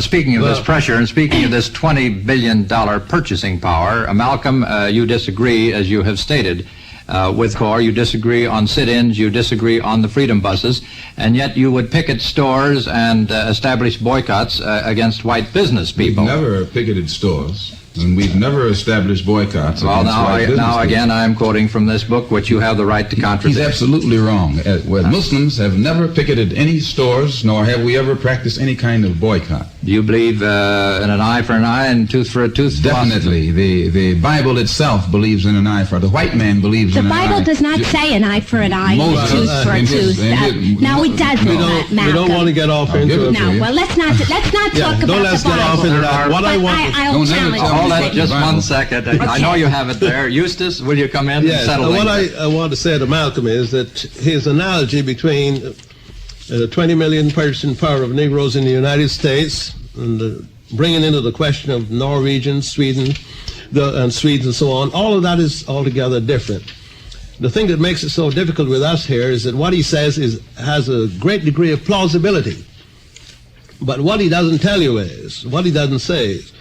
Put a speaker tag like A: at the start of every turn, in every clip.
A: Speaking of this pressure and speaking of this $20 billion purchasing power, Malcolm, you disagree, as you have stated, with CORE. You disagree on sit-ins, you disagree on the freedom buses, and yet you would picket stores and establish boycotts against white business people.
B: We've never picketed stores. And we've never established boycotts.
A: Well, now again, I'm quoting from this book, which you have the right to contradict.
B: He's absolutely wrong. Muslims have never picketed any stores, nor have we ever practiced any kind of boycott.
A: Do you believe in an eye for an eye and tooth for a tooth?
B: Definitely. The Bible itself believes in an eye for the white man believes in an eye.
C: The Bible does not say an eye for an eye, tooth for a tooth. Now it does, Malcolm.
D: We don't want to get off into it.
C: No, well, let's not talk about the Bible.
D: Let's get off into that. What I want.
C: I'll challenge.
A: Hold on just 1 second. Okay. I know you have it there. Eustace, will you come in and settle
D: what I want to say to Malcolm is that his analogy between the 20 million person power of Negroes in the United States and bringing into the question of Norwegians, Sweden, and Swedes and so on, all of that is altogether different. The thing that makes it so difficult with us here is that what he says has a great degree of plausibility. But what he doesn't tell you is, what he doesn't say is,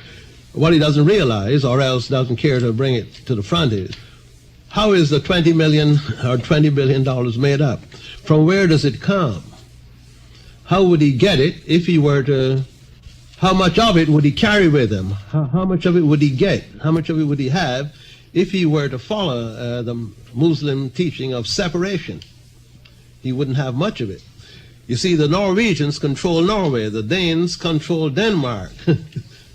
D: what he doesn't realize, or else doesn't care to bring it to the front, is how is the 20 million or $20 billion made up? From where does it come? How would he get it if he were to, how much of it would he carry with him? How much of it would he get? How much of it would he have if he were to follow the Muslim teaching of separation? He wouldn't have much of it. You see, the Norwegians control Norway, the Danes control Denmark, the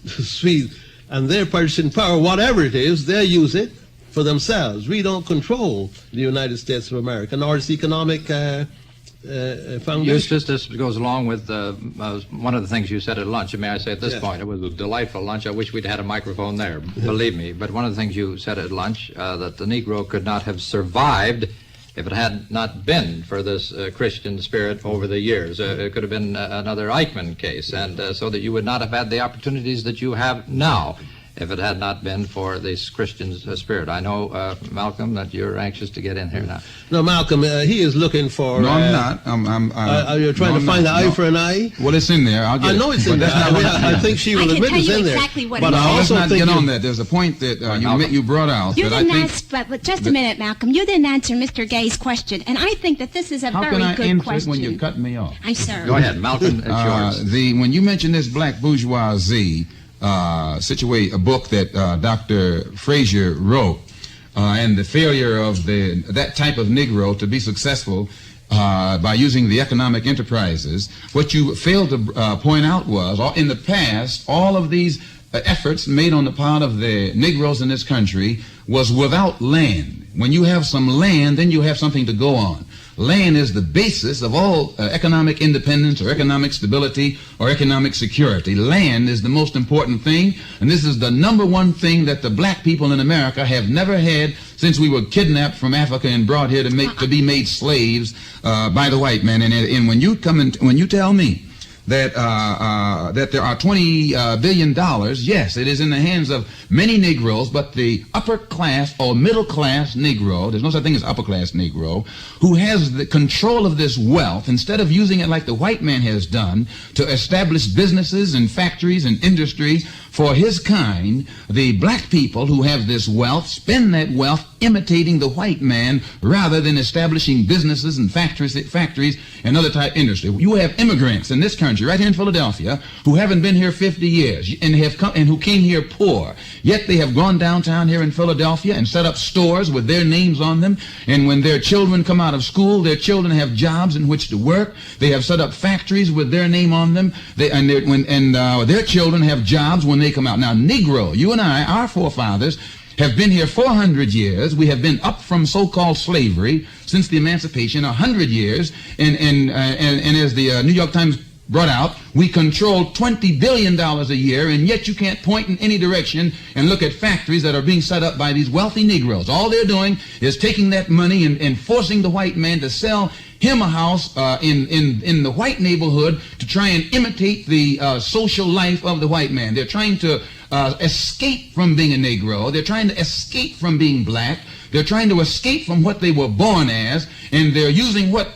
D: Swedes. And their purchasing power, whatever it is, they use it for themselves. We don't control the United States of America, nor its economic foundation.
A: Eustace, this goes along with one of the things you said at lunch. And may I say at this point, it was a delightful lunch. I wish we'd had a microphone there, believe me. But one of the things you said at lunch, that the Negro could not have survived if it had not been for this Christian spirit over the years. It could have been another Eichmann case, and so that you would not have had the opportunities that you have now if it had not been for this Christian spirit. I know, Malcolm, that you're anxious to get in here now.
D: No, Malcolm, he is looking for...
B: No, I'm not.
D: Are you trying to find the eye for an eye?
B: Well, it's in there. I'll get
D: I know it's in there. I think she will admit it's in there.
C: But
B: I also think get on that. There's a point that you brought out.
C: You didn't answer, but just a minute, Malcolm. You didn't answer Mr. Gay's question, and I think that this is a very good question.
B: How can I answer it when you cut me off?
C: I'm sorry.
A: Go ahead, Malcolm, it's yours.
B: When you mention this black bourgeoisie, situate a book that Dr. Frazier wrote, and the failure of that type of Negro to be successful by using the economic enterprises. What you failed to point out was, in the past, all of these efforts made on the part of the Negroes in this country was without land. When you have some land, then you have something to go on. Land is the basis of all economic independence or economic stability or economic security. Land is the most important thing, and this is the number one thing that the black people in America have never had since we were kidnapped from Africa and brought here to be made slaves by the white man. And when you tell me that there are $20 billion, yes, it is in the hands of many Negroes, but the upper class or middle class Negro, there's no such thing as upper class Negro, who has the control of this wealth, instead of using it like the white man has done to establish businesses and factories and industry for his kind, the black people who have this wealth spend that wealth imitating the white man rather than establishing businesses and factories and other type industry. You have immigrants in this country, right here in Philadelphia, who haven't been here 50 years and who came here poor. Yet they have gone downtown here in Philadelphia and set up stores with their names on them. And when their children come out of school, their children have jobs in which to work. They have set up factories with their name on them. Their children have jobs when they come out. Now, Negro, you and I, our forefathers, have been here 400 years. We have been up from so-called slavery since the emancipation 100 years. And as the New York Times brought out, we control $20 billion a year, and yet you can't point in any direction and look at factories that are being set up by these wealthy Negroes. All they're doing is taking that money and forcing the white man to sell him a house in the white neighborhood to try and imitate the social life of the white man. They're trying to escape from being a Negro. They're trying to escape from being black They're trying to escape from what they were born as, and they're using what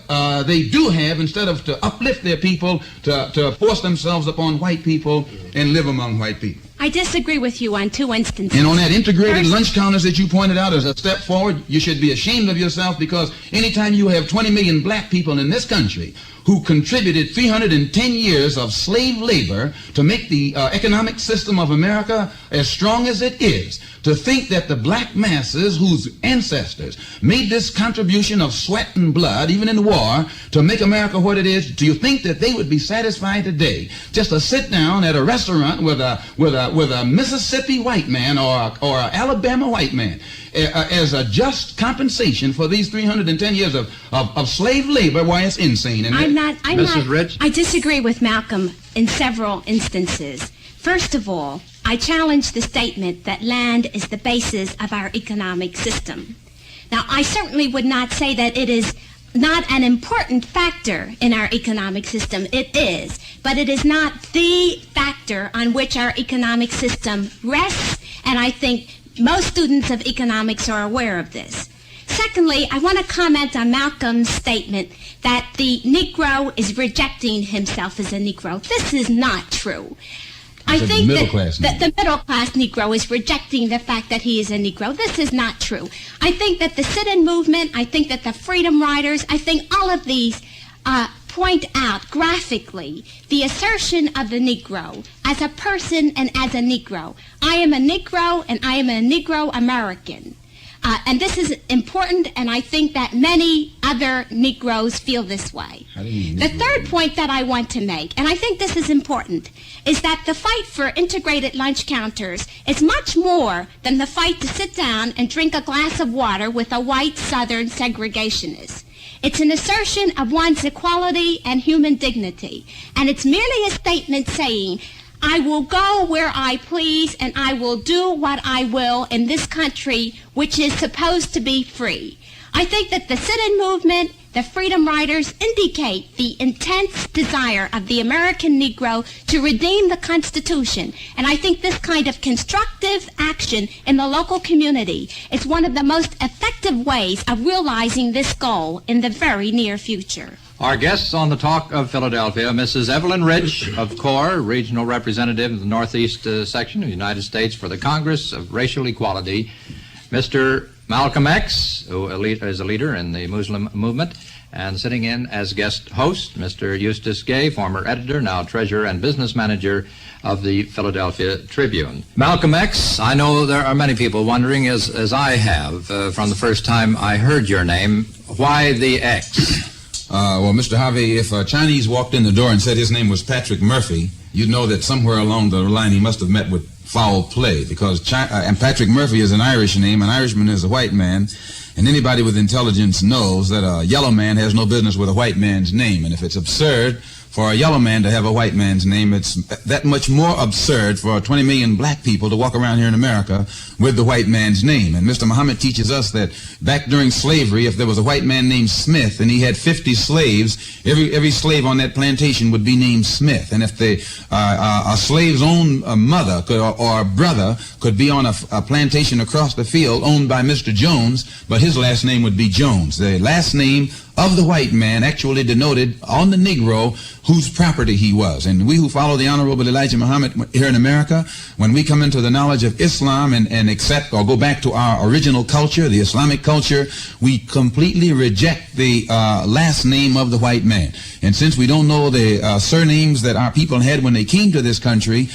B: they do have instead of to uplift their people to force themselves upon white people and live among white people.
C: I disagree with you on two instances.
B: And on that integrated
C: First,
B: lunch counters that you pointed out as a step forward, you should be ashamed of yourself, because anytime you have 20 million black people in this country who contributed 310 years of slave labor to make the economic system of America as strong as it is, to think that the black masses whose ancestors made this contribution of sweat and blood, even in the war, to make America what it is, do you think that they would be satisfied today just to sit down at a restaurant with a Mississippi white man or an Alabama white man as a just compensation for these 310 years of slave labor? Why, it's insane. And
A: Mrs. Rich?
C: I disagree with Malcolm in several instances. First of all, I challenge the statement that land is the basis of our economic system. Now, I certainly would not say that it is not an important factor in our economic system. It is, but it is not the factor on which our economic system rests, and I think most students of economics are aware of this. Secondly, I want to comment on Malcolm's statement that the Negro is rejecting himself as a Negro. This is not true. I think that the middle-class Negro is rejecting the fact that he is a Negro. This is not true. I think that the sit-in movement, I think that the Freedom Riders, I think all of these point out graphically the assertion of the Negro as a person and as a Negro. I am a Negro and I am a Negro American. And this is important, and I think that many other Negroes feel this way. The third point that I want to make, and I think this is important, is that the fight for integrated lunch counters is much more than the fight to sit down and drink a glass of water with a white Southern segregationist. It's an assertion of one's equality and human dignity, and it's merely a statement saying, I will go where I please and I will do what I will in this country, which is supposed to be free. I think that the sit-in movement, the Freedom Riders, indicate the intense desire of the American Negro to redeem the Constitution. And I think this kind of constructive action in the local community is one of the most effective ways of realizing this goal in the very near future.
A: Our guests on the Talk of Philadelphia, Mrs. Evelyn Rich of CORE, Regional Representative of the Northeast Section of the United States for the Congress of Racial Equality, Mr. Malcolm X, who is a leader in the Muslim movement, and sitting in as guest host, Mr. Eustace Gay, former editor, now treasurer and business manager of the Philadelphia Tribune. Malcolm X, I know there are many people wondering, as I have, from the first time I heard your name, why the X?
B: Well, Mr. Harvey, if a Chinese walked in the door and said his name was Patrick Murphy, you'd know that somewhere along the line he must have met with foul play, because and Patrick Murphy is an Irish name. An Irishman is a white man, and anybody with intelligence knows that a yellow man has no business with a white man's name. And if it's absurd for a yellow man to have a white man's name, it's that much more absurd for 20 million black people to walk around here in America with the white man's name. And Mr. Muhammad teaches us that back during slavery, if there was a white man named Smith and he had 50 slaves, every slave on that plantation would be named Smith. And if a slave's own mother or brother could be on a plantation across the field owned by Mr. Jones, but his last name would be Jones. The last name of the white man actually denoted on the Negro whose property he was. And we who follow the Honorable Elijah Muhammad here in America, when we come into the knowledge of Islam and accept or go back to our original culture, the Islamic culture, we completely reject the last name of the white man. And since we don't know the surnames that our people had when they came to this country,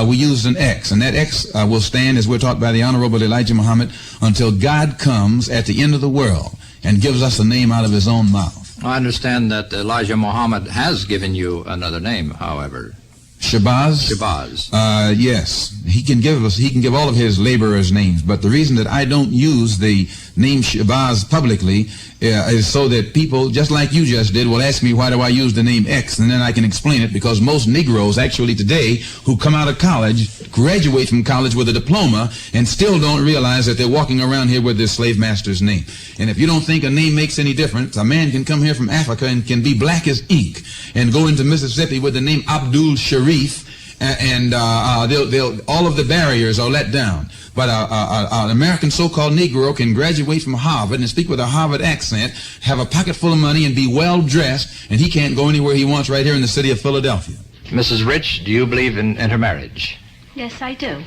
B: we used an X. And that X will stand, as we're taught by the Honorable Elijah Muhammad, until God comes at the end of the world and gives us a name out of his own mouth.
A: I understand that Elijah Muhammad has given you another name, however.
B: Shabazz?
A: Shabazz.
B: Yes. He can give all of his laborers names, but the reason that I don't use the name Shabazz publicly is so that people, just like you just did, will ask me why do I use the name X, and then I can explain it, because most Negroes actually today who come out of college graduate from college with a diploma and still don't realize that they're walking around here with their slave master's name. And if you don't think a name makes any difference, a man can come here from Africa and can be black as ink and go into Mississippi with the name Abdul Sharif, and all of the barriers are let down. but an American so-called Negro can graduate from Harvard and speak with a Harvard accent, have a pocket full of money, and be well-dressed, and he can't go anywhere he wants right here in the city of Philadelphia.
A: Mrs. Rich, do you believe in intermarriage?
C: Yes, I do.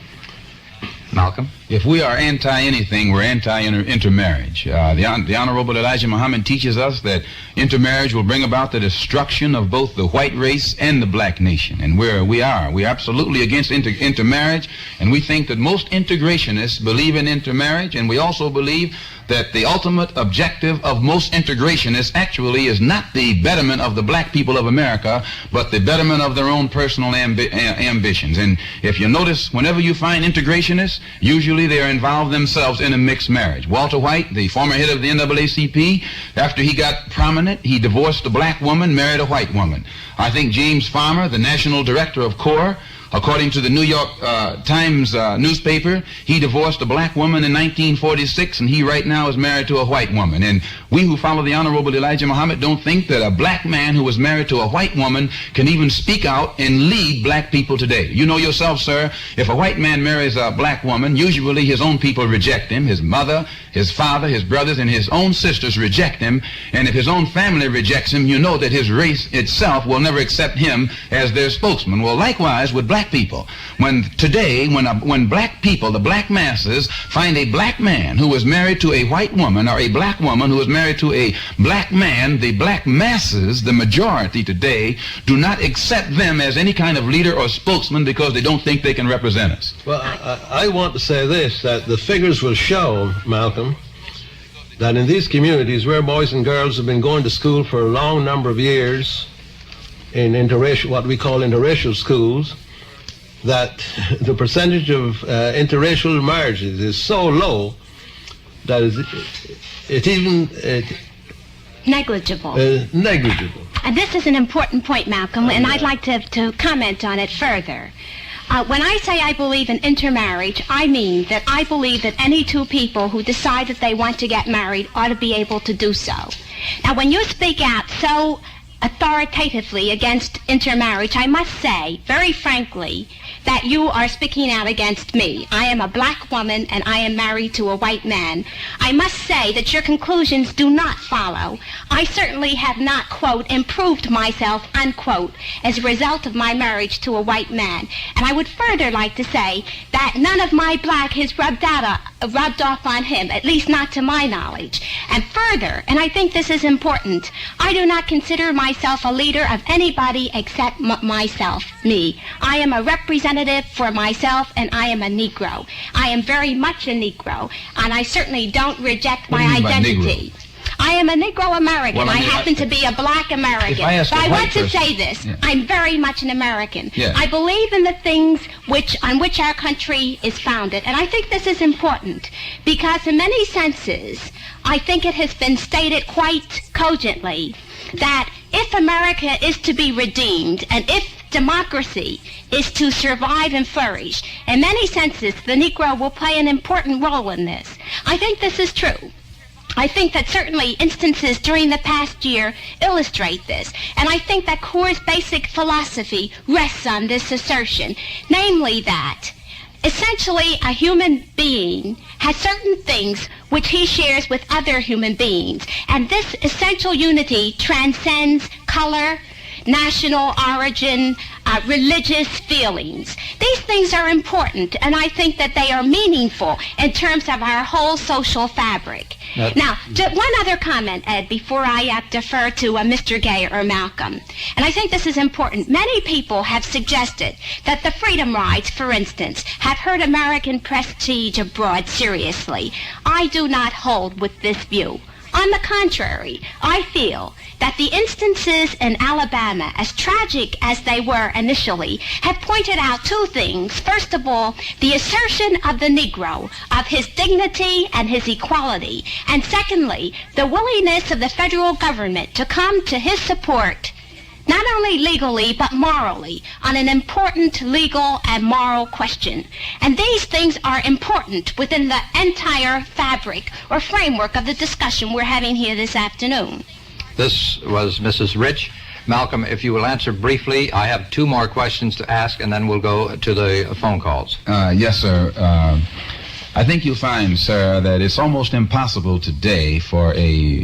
A: Malcolm?
B: If we are anti-anything, we're anti-intermarriage. The Honorable Elijah Muhammad teaches us that intermarriage will bring about the destruction of both the white race and the black nation. And we are absolutely against intermarriage, and we think that most integrationists believe in intermarriage, and we also believe that the ultimate objective of most integrationists actually is not the betterment of the black people of America, but the betterment of their own personal ambitions. And if you notice, whenever you find integrationists, usually they are involved themselves in a mixed marriage. Walter White, the former head of the NAACP, after he got prominent, he divorced a black woman, married a white woman. I think James Farmer, the national director of CORE, according to the New York Times newspaper, he divorced a black woman in 1946, and he right now is married to a white woman. And we who follow the Honorable Elijah Muhammad don't think that a black man who was married to a white woman can even speak out and lead black people today. You know yourself, sir, if a white man marries a black woman, usually his own people reject him. His mother, his father, his brothers, and his own sisters reject him. And if his own family rejects him, you know that his race itself will never accept him as their spokesman. Well, likewise with black people. When black people, the black masses, find a black man who is married to a white woman, or a black woman who is married to a black man, the black masses, the majority today, do not accept them as any kind of leader or spokesman because they don't think they can represent us.
D: Well, I want to say this, that the figures will show, Malcolm, that in these communities where boys and girls have been going to school for a long number of years in interracial, what we call interracial schools, that the percentage of interracial marriages is so low that
C: Negligible.
D: Negligible.
C: And this is an important point, Malcolm, and I'd like to comment on it further. When I say I believe in intermarriage, I mean that I believe that any two people who decide that they want to get married ought to be able to do so. Now, when you speak out so authoritatively against intermarriage, I must say, very frankly, that you are speaking out against me. I am a black woman and I am married to a white man. I must say that your conclusions do not follow. I certainly have not, quote, improved myself, unquote, as a result of my marriage to a white man. And I would further like to say that none of my black has rubbed off on him, at least not to my knowledge. And further, and I think this is important, I do not consider myself a leader of anybody except myself, me. I am a representative for myself, and I am a Negro. I am very much a Negro, and I certainly don't reject my identity. I am a Negro American.
B: Well,
C: I happen to be a black American. But I want to say this.
B: Yeah.
C: I'm very much an American.
B: Yeah.
C: I believe in the things on which our country is founded. And I think this is important because in many senses, I think it has been stated quite cogently that if America is to be redeemed and if democracy is to survive and flourish, in many senses, the Negro will play an important role in this. I think this is true. I think that certainly instances during the past year illustrate this. And I think that CORE's basic philosophy rests on this assertion, namely that essentially a human being has certain things which he shares with other human beings. And this essential unity transcends color, national origin, religious feelings. These things are important, and I think that they are meaningful in terms of our whole social fabric. Now, one other comment, Ed, before I defer to Mr. Gay or Malcolm, and I think this is important. Many people have suggested that the freedom rides, for instance, have hurt American prestige abroad seriously. I do not hold with this view. On the contrary, I feel that the instances in Alabama, as tragic as they were initially, have pointed out two things. First of all, the assertion of the Negro, of his dignity and his equality. And secondly, the willingness of the federal government to come to his support, not only legally, but morally, on an important legal and moral question. And these things are important within the entire fabric or framework of the discussion we're having here this afternoon.
A: This was Mrs. Rich. Malcolm, if you will answer briefly, I have two more questions to ask, and then we'll go to the phone calls.
B: Yes, sir. I think you'll find, sir, that it's almost impossible today for a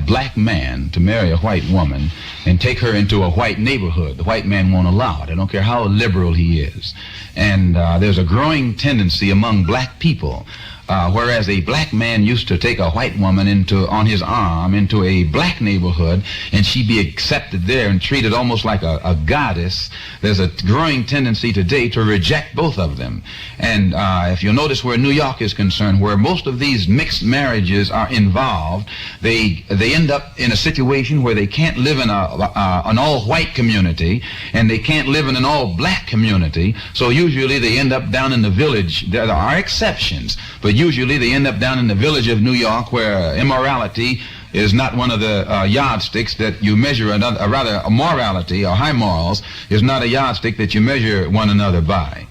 B: black man to marry a white woman and take her into a white neighborhood. The white man won't allow it. I don't care how liberal he is. And there's a growing tendency among black people, whereas a black man used to take a white woman on his arm into a black neighborhood and she'd be accepted there and treated almost like a goddess, there's a growing tendency today to reject both of them. And if you notice where New York is concerned, where most of these mixed marriages are involved, they end up in a situation where they can't live in an all-white community and they can't live in an all-black community, so usually they end up down in the village. There are exceptions, but usually they end up down in the village of New York, where immorality is not one of the yardsticks that you measure rather morality or high morals is not a yardstick that you measure one another by.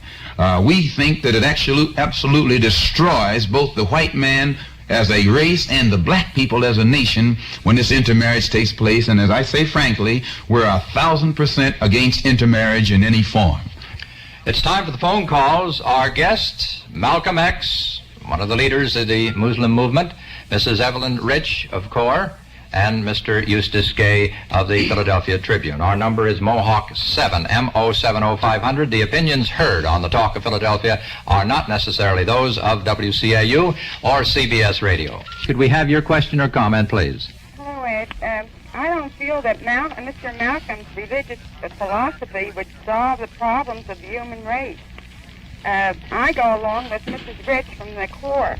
B: We think that it absolutely destroys both the white man as a race and the black people as a nation when this intermarriage takes place. And as I say frankly, we're 1,000% against intermarriage in any form.
A: It's time for the phone calls. Our guest, Malcolm X, one of the leaders of the Muslim movement, Mrs. Evelyn Rich of CORE, and Mr. Eustace Gay of the Philadelphia Tribune. Our number is Mohawk 7, M-O-70500. The opinions heard on the Talk of Philadelphia are not necessarily those of WCAU or CBS Radio. Could we have your question or comment, please?
E: Hello, Ed. I don't feel that Mr. Malcolm's religious philosophy would solve the problems of the human race. I go along with Mrs. Rich from the CORE.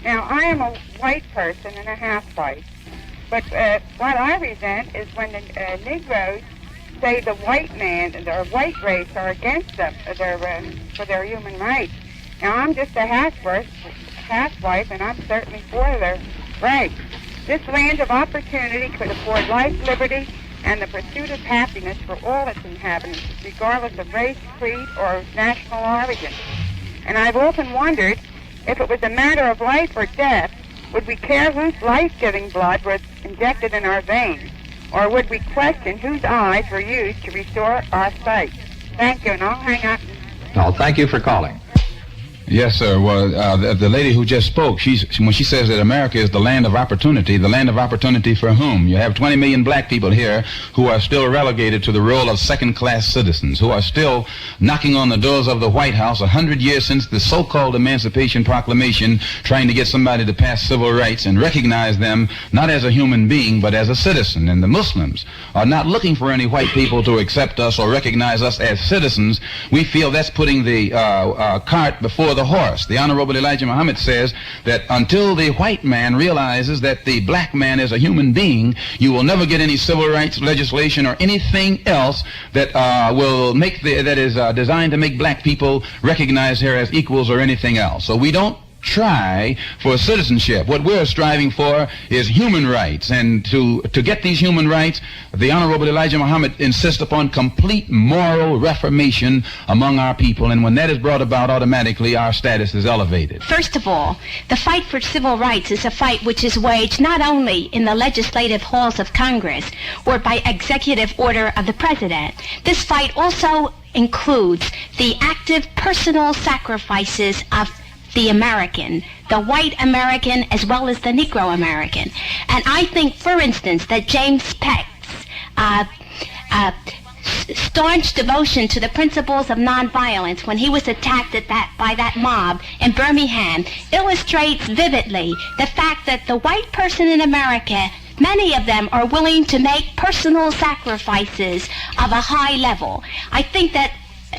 E: Now, I am a white person and a half-white, but what I resent is when the Negroes say the white man and the white race are against them for their human rights. Now, I'm just a half-wife, and I'm certainly for their rights. This land of opportunity could afford life, liberty, and the pursuit of happiness for all its inhabitants, regardless of race, creed, or national origin. And I've often wondered, if it was a matter of life or death, would we care whose life-giving blood was injected in our veins? Or would we question whose eyes were used to restore our sight? Thank you, and I'll hang up.
A: Well, thank you for calling.
B: Yes, sir. Well, the lady who just spoke, when she says that America is the land of opportunity for whom? You have 20 million black people here who are still relegated to the role of second-class citizens, who are still knocking on the doors of the White House 100 years since the so-called Emancipation Proclamation, trying to get somebody to pass civil rights and recognize them not as a human being, but as a citizen. And the Muslims are not looking for any white people to accept us or recognize us as citizens. We feel that's putting the cart before the horse. The Honorable Elijah Muhammad says that until the white man realizes that the black man is a human being, you will never get any civil rights legislation or anything else that that is designed to make black people recognize her as equals or anything else. So we don't try for citizenship. What we're striving for is human rights, and to get these human rights, the Honorable Elijah Muhammad insists upon complete moral reformation among our people, and when that is brought about, automatically our status is elevated.
C: First of all, the fight for civil rights is a fight which is waged not only in the legislative halls of Congress or by executive order of the President. This fight also includes the active personal sacrifices of the American, the white American, as well as the Negro American. And I think, for instance, that James Peck's staunch devotion to the principles of nonviolence when he was attacked by that mob in Birmingham illustrates vividly the fact that the white person in America, many of them are willing to make personal sacrifices of a high level. I think that,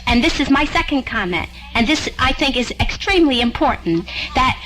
C: and this is my second comment, and this I think is extremely important, that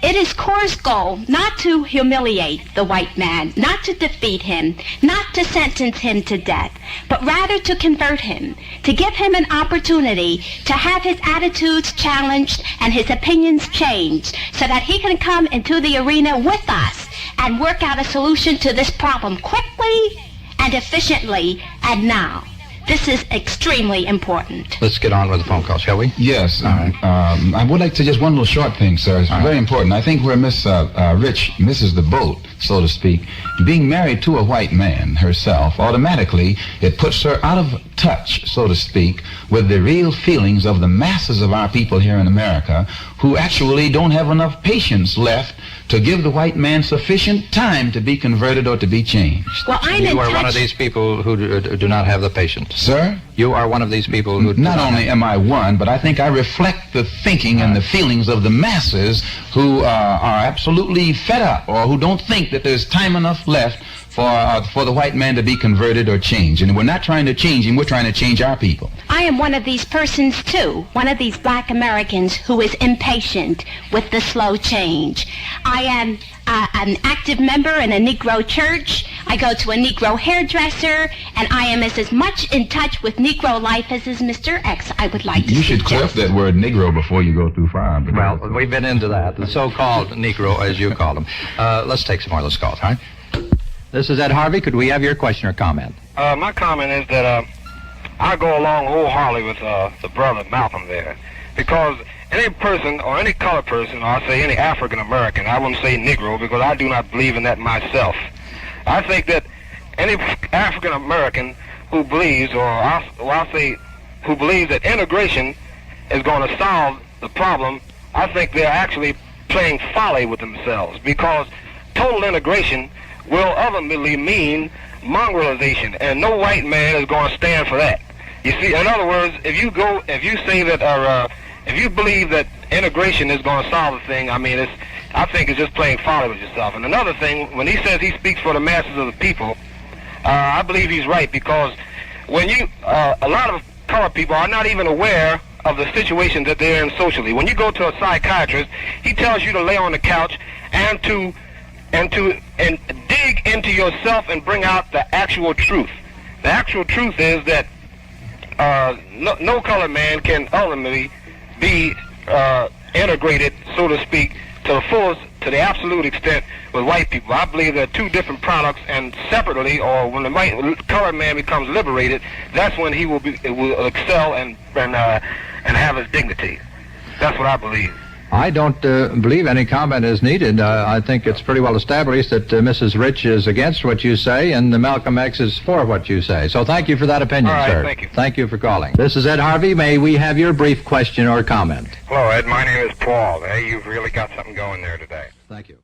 C: it is CORE's goal not to humiliate the white man, not to defeat him, not to sentence him to death, but rather to convert him, to give him an opportunity to have his attitudes challenged and his opinions changed so that he can come into the arena with us and work out a solution to this problem quickly and efficiently and now. This is extremely important.
A: Let's get on with the phone call, shall we?
B: Yes.
A: All right.
B: I would like to just one little short thing, sir. It's very important. I think where Miss Rich misses the boat, so to speak, being married to a white man herself, automatically it puts her out of touch, so to speak, with the real feelings of the masses of our people here in America who actually don't have enough patience left to give the white man sufficient time to be converted or to be changed.
C: Well, I'm in
A: You are
C: touch.
A: one of these people who do not have the patience.
B: Sir?
A: You are one of these people who
B: Not only am I one, but I think I reflect the thinking and the feelings of the masses who are absolutely fed up or who don't think that there's time enough left for the white man to be converted or changed. And we're not trying to change him, we're trying to change our people.
C: I am one of these persons, too, one of these black Americans who is impatient with the slow change. I am an active member in a Negro church. I go to a Negro hairdresser, and I am as much in touch with Negro life as is Mr. X, I would like to
B: You should clear up
C: suggest.
B: that word Negro before you go too far.
A: Well, we've been into that, the so-called Negro, as you call them. Let's take some more of those calls, all right? This is Ed Harvey. Could we have your question or comment?
F: My comment is that I go along wholeheartedly with the brother Malcolm there, because any person or any colored person, or I say any African American, I wouldn't say Negro because I do not believe in that myself. I think that any African American who believes, or I'll say who believes that integration is going to solve the problem, I think they're actually playing folly with themselves, because total integration will ultimately mean mongrelization, and no white man is going to stand for that. You see, in other words, if you say that, if you believe that integration is going to solve the thing, I think it's just playing folly with yourself. And another thing, when he says he speaks for the masses of the people, I believe he's right, because when a lot of colored people are not even aware of the situation that they're in socially. When you go to a psychiatrist, he tells you to lay on the couch and dig into yourself and bring out the actual truth. The actual truth is that no colored man can ultimately be integrated, so to speak, to the fullest, to the absolute extent with white people. I believe they're two different products, and separately, or when the colored man becomes liberated, that's when he will excel and have his dignity. That's what I believe.
A: I don't believe any comment is needed. I think it's pretty well established that Mrs. Rich is against what you say and Malcolm X is for what you say. So thank you for that opinion,
F: All right,
A: sir.
F: thank you.
A: Thank you for calling. This is Ed Harvey. May we have your brief question or comment?
F: Hello, Ed. My name is Paul. Hey, you've really got something going there today.
A: Thank you.